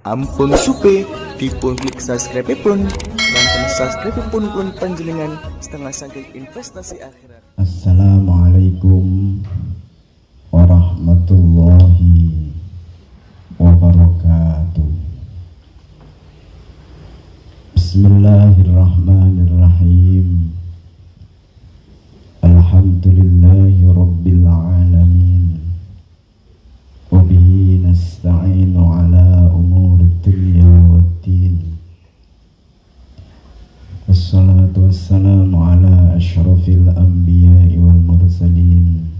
Ampun supe, dipun klik subscribe pun, dan subscribe pun panjenengan setengah saking investasi akhirat. Assalamualaikum warahmatullahi wabarakatuh. Bismillahirrahmanirrahim. Alhamdulillahi rabbil alamin. Wabihi nasta'inu ala umuri dunya waddin. Wassalatu wassalamu ala ashrafil anbiya'i wal mursalin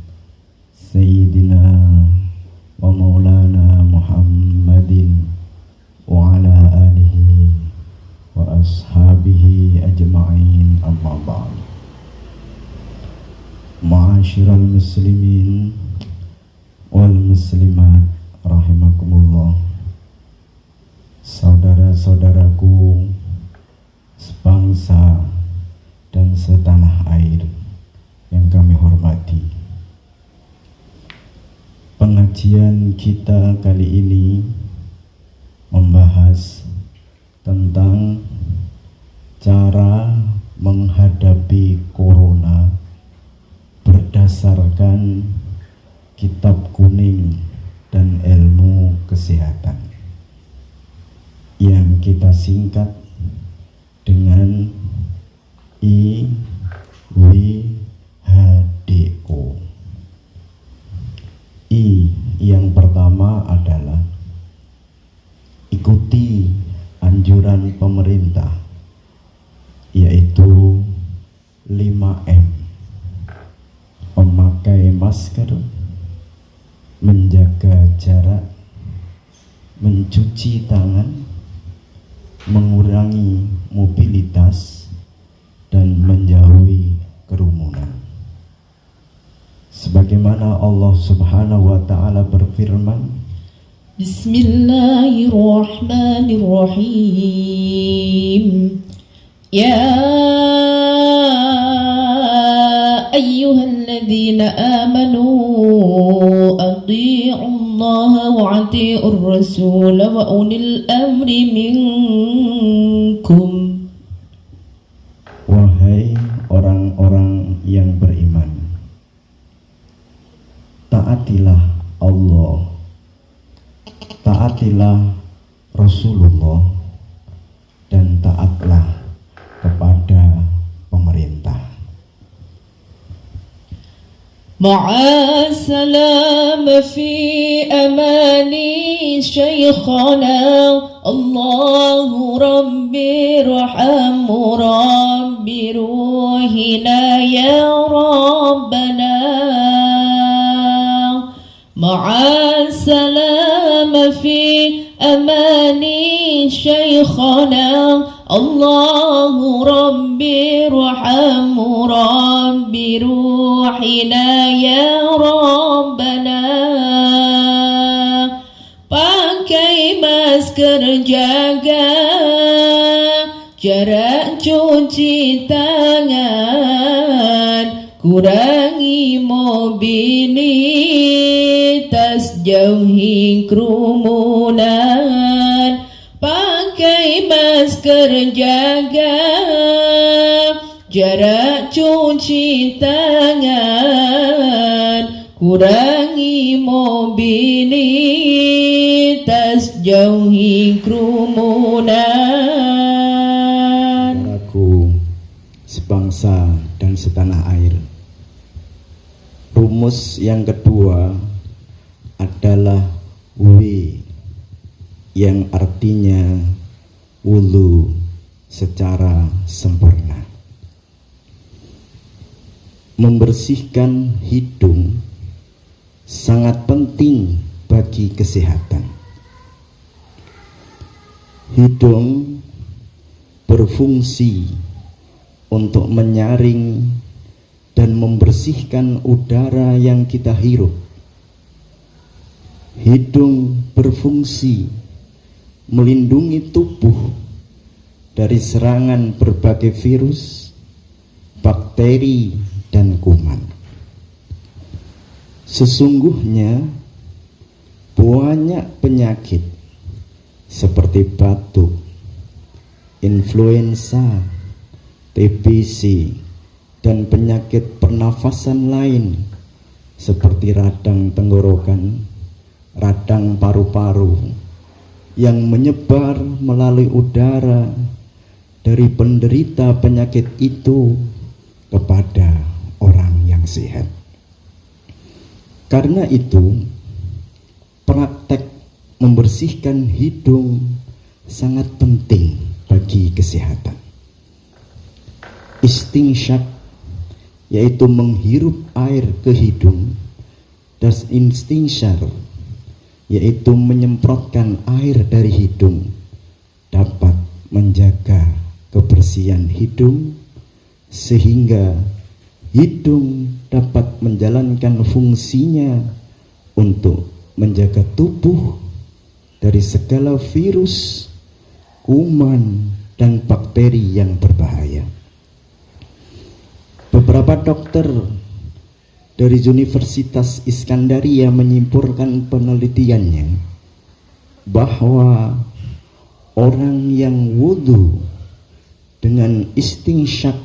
Sayyidina wa maulana Muhammadin wa ala alihi wa ashabihi ajma'in, amma ba'd. Ma'asyiral muslimin wal muslimat rahimakumullah. Saudara-saudaraku sebangsa dan setanah air yang kami hormati, pengajian kita kali ini membahas tentang cara menghadapi corona berdasarkan kitab kuning dan ilmu kesehatan yang kita singkat dengan IWHDO. I yang pertama adalah ikuti anjuran pemerintah, yaitu 5M: memakai masker, menjaga jarak, mencuci tangan, mengurangi mobilitas, dan menjauhi kerumunan. Sebagaimana Allah Subhanahu wa ta'ala berfirman, Bismillahirrahmanirrahim. Ya ayyuhalladzina amanu atii'u Allah wa atii'ur rasul wa ulil amri minkum. Wahai orang-orang yang beriman, taatilah Allah, taatilah Rasulullah, dan taatlah kepada pemerintah. Ma'asalam fi amani shaykhana Allahu rabbi rahamu rabbi ruhina ya rabbana. Ma'asalam fi amani shaykhana Allahu rabbi rahamu rabbi ruhina ya rabbana. Pakai masker, jaga jarak, cuci tangan, kurangi mobilitas, jauhi kerumunan. Pakai masker, jaga jarak, cuci tangan, kurangi mobilitas, jauhi kerumunan. Saudaraku sebangsa dan setanah air, rumus yang kedua adalah W, yang artinya wulu secara sempurna. Membersihkan hidung sangat penting bagi kesehatan. Hidung berfungsi untuk menyaring dan membersihkan udara yang kita hirup. Hidung berfungsi melindungi tubuh dari serangan berbagai virus, bakteri, dan kuman. Sesungguhnya banyak penyakit seperti batuk, influenza, TBC, dan penyakit pernafasan lain seperti radang tenggorokan, radang paru-paru yang menyebar melalui udara dari penderita penyakit itu kepada orang yang sehat. Karena itu, praktek membersihkan hidung sangat penting bagi kesehatan. Istinsyak, yaitu menghirup air ke hidung, dan istinsyar, yaitu menyemprotkan air dari hidung, dapat menjaga kebersihan hidung sehingga hidung dapat menjalankan fungsinya untuk menjaga tubuh dari segala virus, kuman, dan bakteri yang berbahaya. Beberapa dokter dari Universitas Iskandaria menyimpulkan penelitiannya bahwa orang yang wudhu dengan istinsyak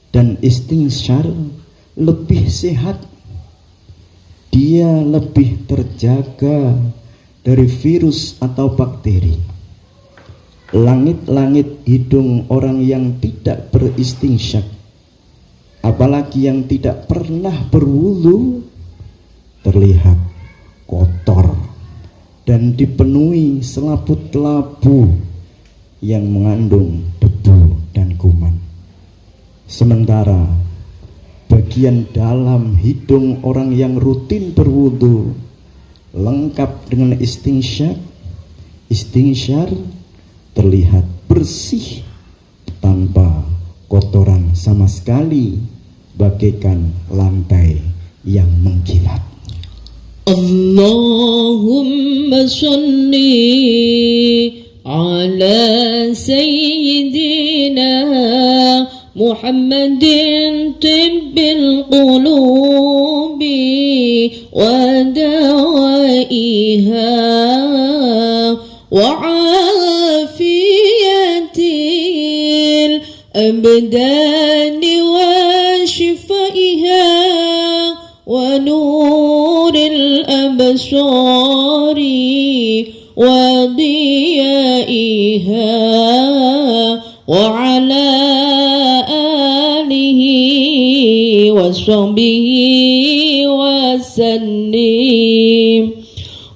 dan istinsyar lebih sehat. Dia lebih terjaga dari virus atau bakteri. Langit-langit hidung orang yang tidak beristinsyak, apalagi yang tidak pernah berwudu, terlihat kotor dan dipenuhi selaput kelabu yang mengandung debu dan kuman. Sementara bagian dalam hidung orang yang rutin berwudu lengkap dengan istinsyar terlihat bersih tanpa kotoran sama sekali, bagaikan lantai yang mengkilat. Allahumma sholli ala sayyidina Muhammadin tibbil qulubi wa dawaiha wa afiyatil abdani wa shifaiha wa nuril absari wa diyaiha wa ala alihi wa sahbihi wa sallim.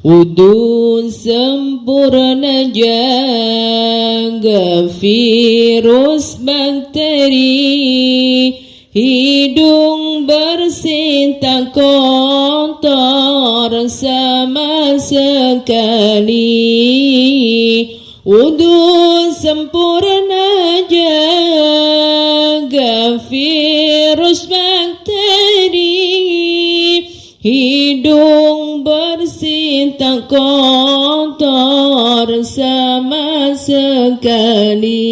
Wudu sempurna jaga virus bakteri, hidung bersih tak kotor sama sekali. Wudu sempurna jaga virus bakteri, hidung bersih tak kotor sama sekali.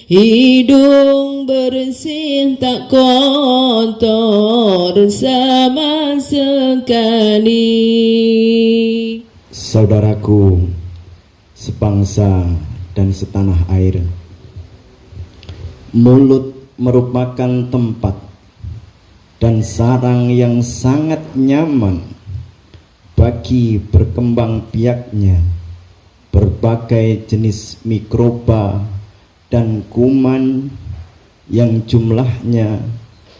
Hidung bersih tak kotor sama sekali. Saudaraku sebangsa dan setanah air, mulut merupakan tempat dan sarang yang sangat nyaman bagi berkembang biaknya berbagai jenis mikroba dan kuman yang jumlahnya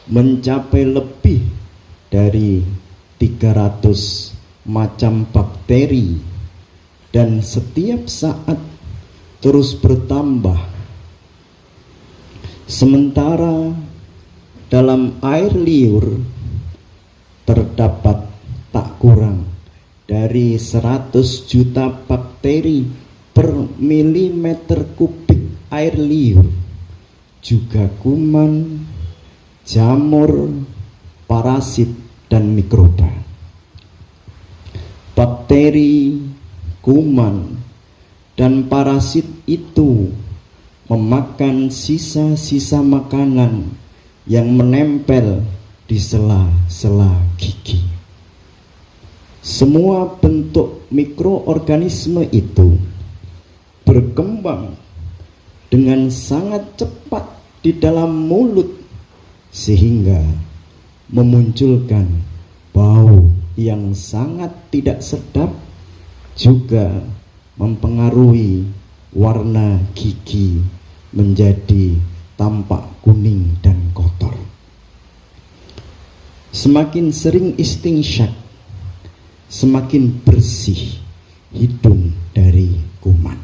mencapai lebih dari 300 macam bakteri dan setiap saat terus bertambah. Sementara dalam air liur terdapat tak kurang dari 100 juta bakteri per milimeter kubik air liur, juga kuman, jamur, parasit, dan mikroba. Bakteri, kuman, dan parasit itu memakan sisa-sisa makanan yang menempel di sela-sela gigi. Semua bentuk mikroorganisme itu berkembang dengan sangat cepat di dalam mulut sehingga memunculkan bau yang sangat tidak sedap, juga mempengaruhi warna gigi menjadi tampak kuning dan kotor. Semakin sering istinsyak, semakin bersih hidung dari kuman.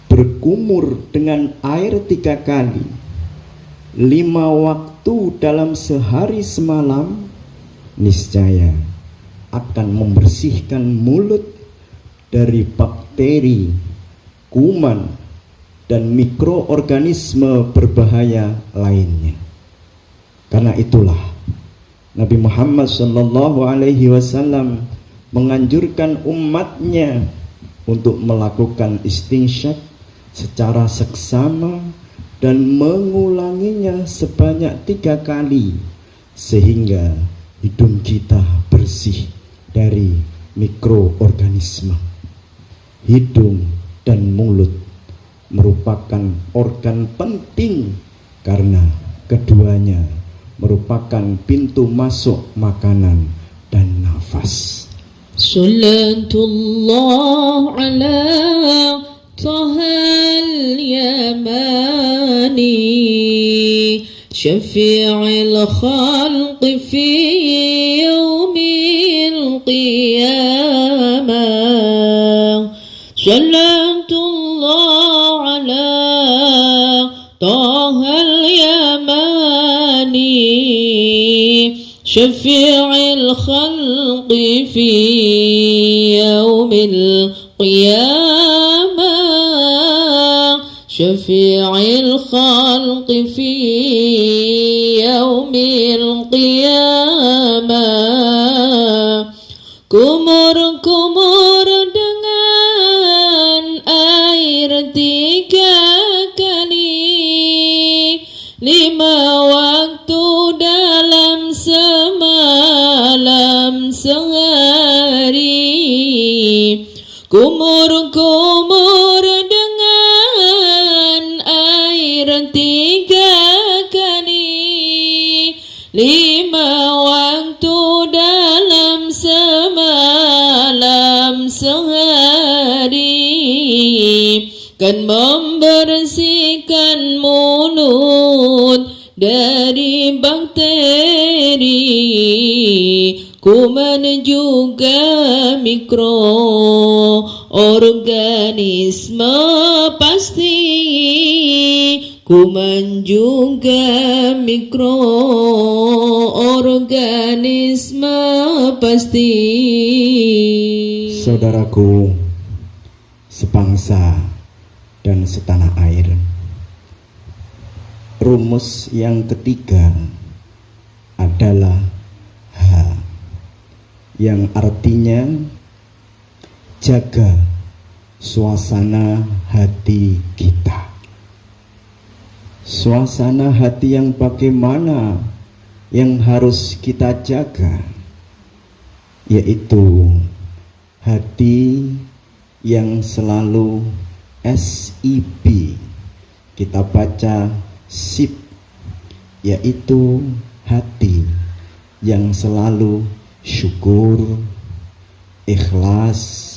Berkumur dengan air 3 kali, 5 waktu dalam sehari semalam, niscaya akan membersihkan mulut dari bakteri, kuman, dan mikroorganisme berbahaya lainnya. Karena itulah Nabi Muhammad SAW menganjurkan umatnya untuk melakukan istinsyak secara seksama dan mengulanginya sebanyak 3 kali sehingga hidung kita bersih dari mikroorganisme. Hidung dan mulut merupakan organ penting karena keduanya merupakan pintu masuk makanan dan nafas. Salatullah ala Tahal Yamani Syafi'il khalqi fi yawmil qiyamah. Salatullah ala Tahal Yamani Syafi'il khalqi fi yawmil qiyamah. Syafi'il khalqi fi yawmil qiyamah. Kumur-kumur dengan air 3 kali, 5 waktu dalam semalam sehari. Kumur-kumur dengan air 3 kali, 5 waktu dalam semalam sehari, kan membersihkan mulut dari bakteri, kuman juga mikroorganisme pasti. Kuman juga mikroorganisme pasti. Saudaraku sebangsa dan setanah air, rumus yang ketiga adalah H, yang artinya jaga suasana hati kita. Suasana hati yang bagaimana yang harus kita jaga? Yaitu hati yang selalu SIP, kita baca SIP, yaitu hati yang selalu syukur, ikhlas,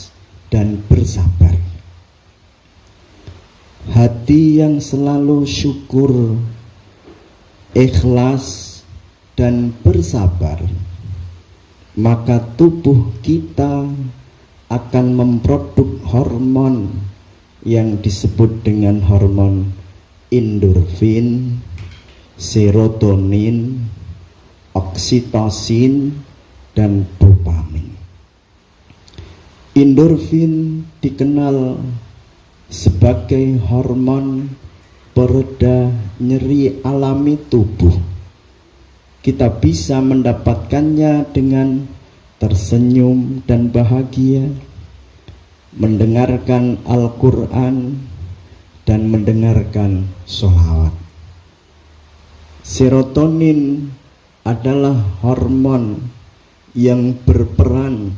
dan bersabar. Hati yang selalu syukur, ikhlas, dan bersabar, maka tubuh kita akan memproduk hormon yang disebut dengan hormon endorfin, serotonin, oksitosin, dan dopamin. Endorfin dikenal sebagai hormon pereda nyeri alami tubuh. Kita bisa mendapatkannya dengan tersenyum dan bahagia, mendengarkan Al-Quran, dan mendengarkan sholawat. Serotonin adalah hormon yang berperan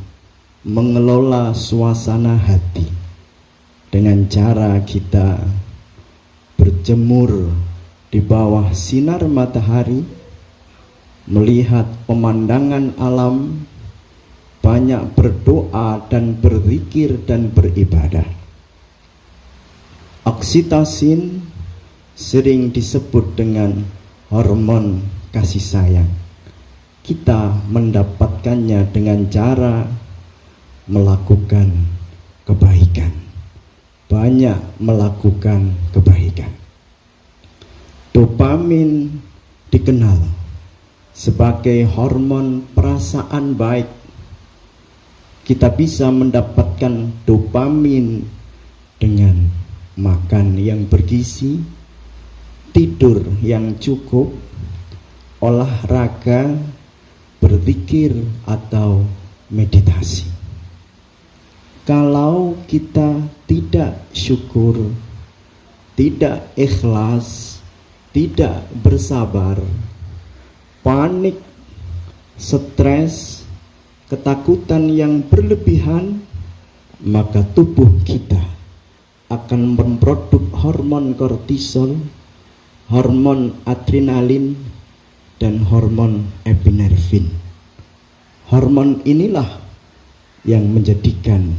mengelola suasana hati dengan cara kita berjemur di bawah sinar matahari, melihat pemandangan alam, banyak berdoa dan berzikir dan beribadah. Oksitosin sering disebut dengan hormon kasih sayang. Kita mendapatkannya dengan cara melakukan kebaikan, banyak melakukan kebaikan. Dopamin dikenal sebagai hormon perasaan baik. Kita bisa mendapatkan dopamin dengan makan yang bergizi, tidur yang cukup, olahraga, berzikir atau meditasi. Kalau kita tidak syukur, tidak ikhlas, tidak bersabar, panik, stres, ketakutan yang berlebihan, maka tubuh kita akan memproduksi hormon kortisol, hormon adrenalin, dan hormon epinefrin. Hormon inilah yang menjadikan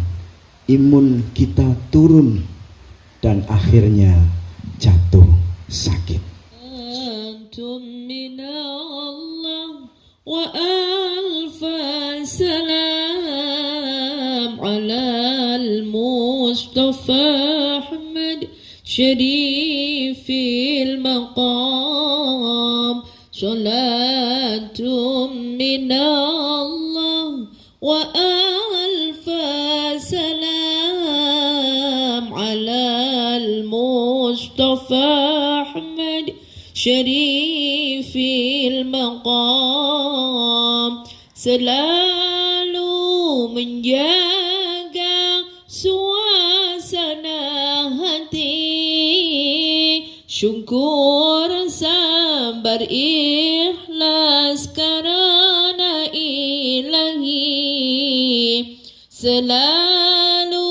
imun kita turun dan akhirnya jatuh sakit. Antum minallah wa alfa salam ala al-Mustafa Ahmad syarifil maqam. Salatum minallah wa alfa salam ala al-Mustafa Ahmad syarifil maqam. Selalu menjaga suasana hati, syukur, sabar, ikhlas karena ilahi. Selalu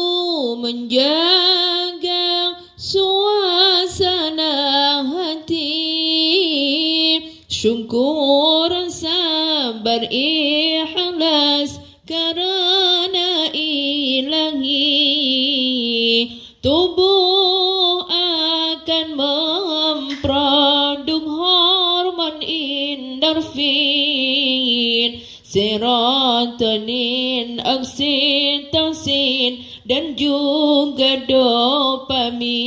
menjaga suasana hati, syukur, sabar, ikhlas karena ilahi. Tubuh akan memproduk hormon endorfin, serotonin, oksitosin, dan juga dopamin.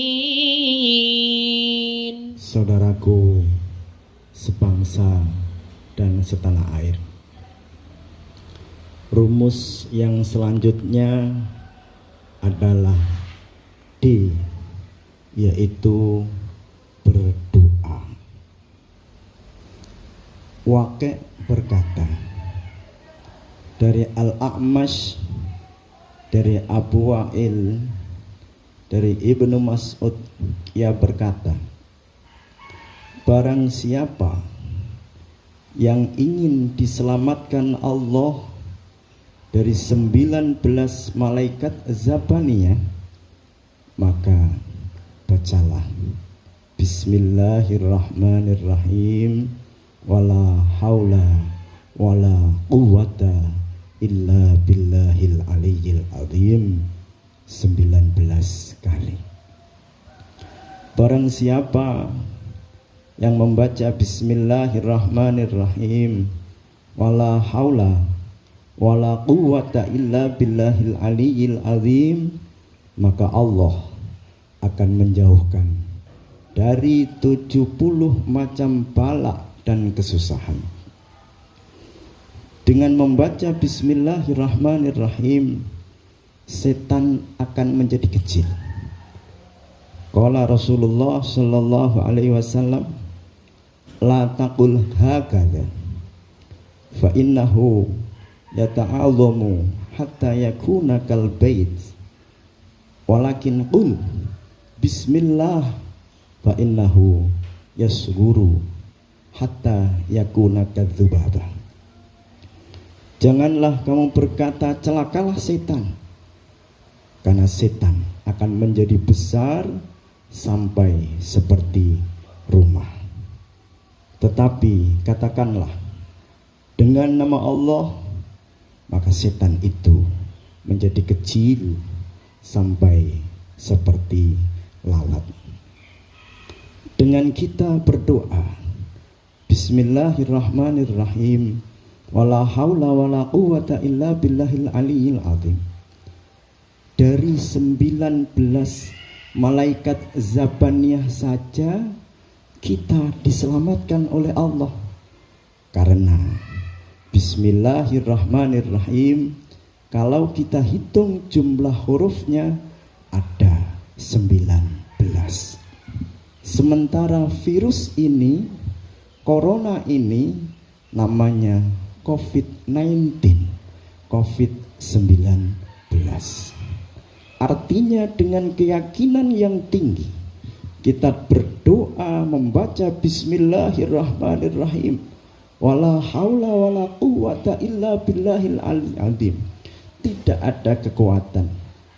Saudaraku sebangsa dan setanah air, rumus yang selanjutnya adalah D, yaitu berdoa. Waqi' berkata dari Al-A'mash, dari Abu Wa'il, dari Ibnu Mas'ud, ia berkata, barang siapa yang ingin diselamatkan Allah dari 19 malaikat Zabaniyah, maka bacalah Bismillahirrahmanirrahim, wala haula wala quwwata illa billahil aliyyil azim 19 kali. Barang siapa yang membaca Bismillahirrahmanirrahim, wala haula wala quwwata illa billahil aliyyil azim, maka Allah akan menjauhkan dari 70 macam bala dan kesusahan. Dengan membaca Bismillahirrahmanirrahim, setan akan menjadi kecil. Qala Rasulullah sallallahu alaihi wasallam, la taqul hakadha fa innahu yata'azzamu hatta yakuna kal bait, walakin qul bismillah fa innahu yasghuru hatta yakuna kadzubaba. Janganlah kamu berkata celakalah setan, karena setan akan menjadi besar sampai seperti rumah. Tetapi katakanlah dengan nama Allah, maka setan itu menjadi kecil sampai seperti lalat. Dengan kita berdoa, Bismillahirrahmanirrahim, wala haula wala quwwata illa billahil aliyil azim. Dari 19 malaikat Zabaniyah saja kita diselamatkan oleh Allah. Karena Bismillahirrahmanirrahim, kalau kita hitung jumlah hurufnya ada 19. Sementara virus ini, corona ini namanya COVID-19, COVID-19. Artinya dengan keyakinan yang tinggi kita berdoa membaca Bismillahirrahmanirrahim, wala haula wala quwwata illa billahil azim. Tidak ada kekuatan,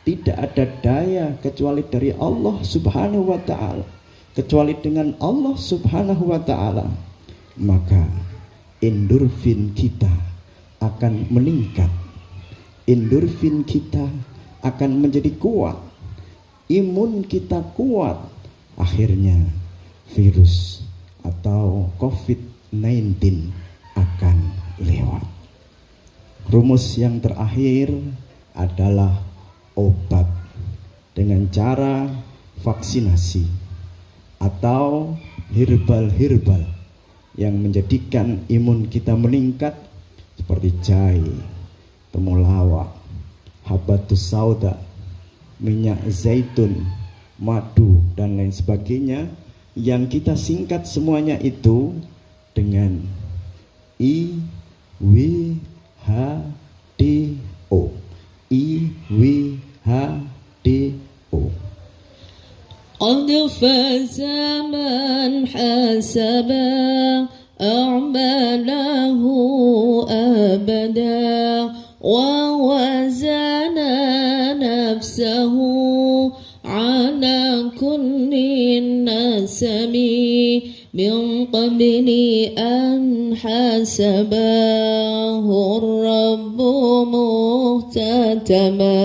tidak ada daya kecuali dari Allah Subhanahu wa ta'ala, kecuali dengan Allah Subhanahu wa ta'ala. Maka endorfin kita akan meningkat, endorfin kita akan menjadi kuat, imun kita kuat. Akhirnya virus atau COVID-19 akan lewat. Rumus yang terakhir adalah obat dengan cara vaksinasi atau herbal-herbal yang menjadikan imun kita meningkat, seperti jahe, temulawak, habatus sauda, minyak zaitun, madu, dan lain sebagainya, yang kita singkat semuanya itu dengan IWHDO. IWHDO. قد فاز من حسب أعماله أبدا ووزن نفسه على كل النسم من قبل أن حسبه الرب مهتتما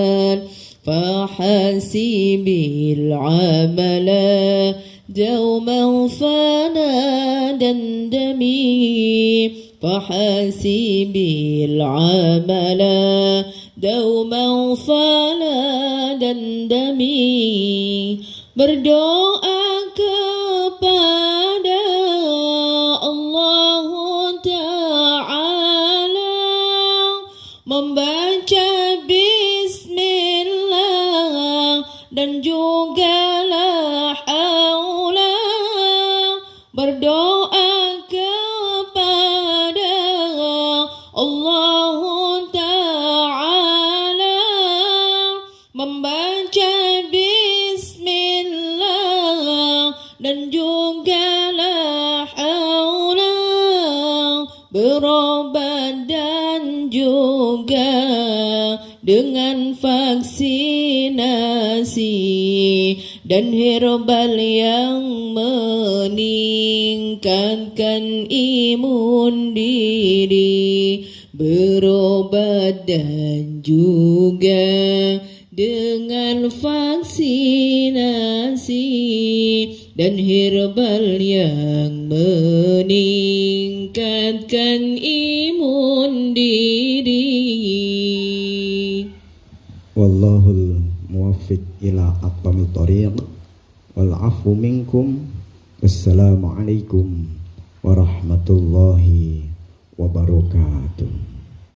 فحاسبه العمل دوما فلا دندمي فحاسبه العمل دوما فلا دندمي. Berdoa kepada Allah Ta'ala, membaca bismillah dan juga la haula. Berdoa kepada Allah Ta'ala, membaca bismillah dan juga la haula. Berobat dan juga dengan vaksinasi dan herbal yang meningkatkan imun diri. Berobat dan juga dengan vaksinasi dan herbal yang meningkatkan imun diri. Wallahul muwaffiq ila aqwamit thoriq wal afu minkum. Wassalamualaikum warahmatullahi wabarakatuh.